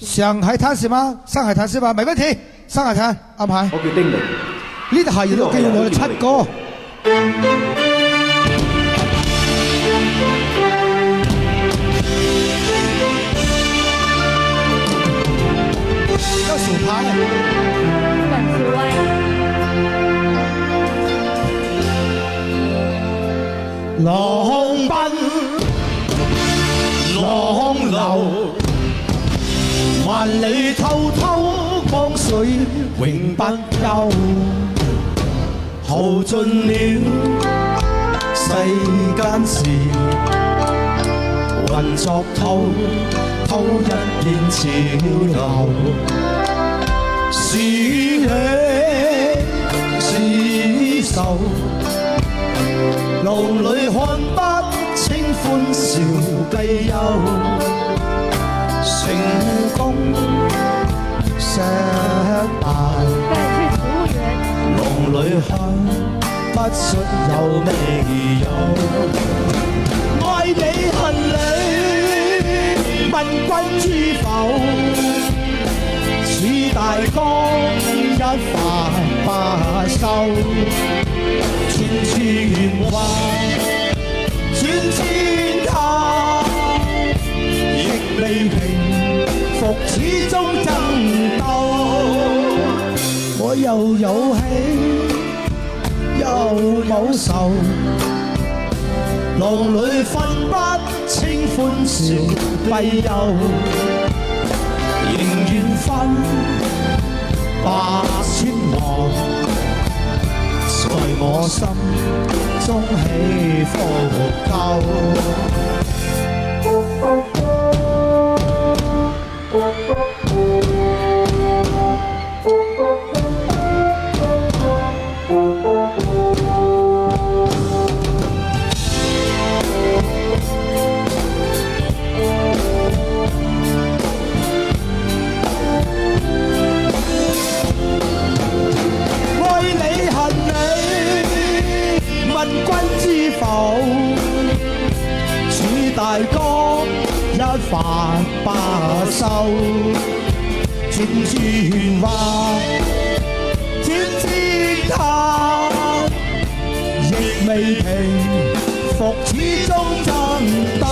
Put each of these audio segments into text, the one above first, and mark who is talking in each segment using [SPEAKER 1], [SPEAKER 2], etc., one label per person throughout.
[SPEAKER 1] 上海灘是嗎？上海灘是吧？沒問題，上海灘安排。
[SPEAKER 2] 我決定了。
[SPEAKER 1] 呢度係都叫我哋7個。要數牌。
[SPEAKER 3] 本數歪。
[SPEAKER 1] 浪奔浪流，萬里滔滔江水永不休，耗盡了世間事，混作滔滔一片潮流，是喜是愁，路裏看不清歡笑悲憂，成功失敗，夢裏看不出有未有，愛你恨你問君知否，似大江一發不收，千次圓滑轉千塔，亦未平復始終爭鬥，我又有喜又有愁，浪裏分不清歡笑悲憂，仍然分8000浪，在我心中起伏夠。大江一發不收，轉轉彎，轉轉塔，亦未平復始終爭鬥。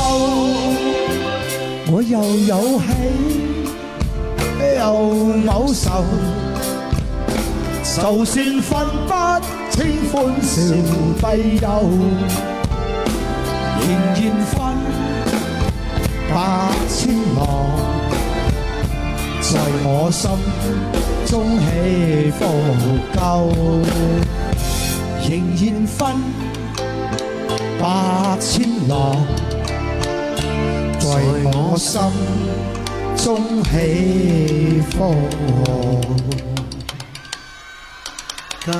[SPEAKER 1] 我又有喜又有愁，就算分不清歡笑悲憂，仍然分8000浪，在我心中起伏夠，仍然分8000浪，在我心中起伏夠。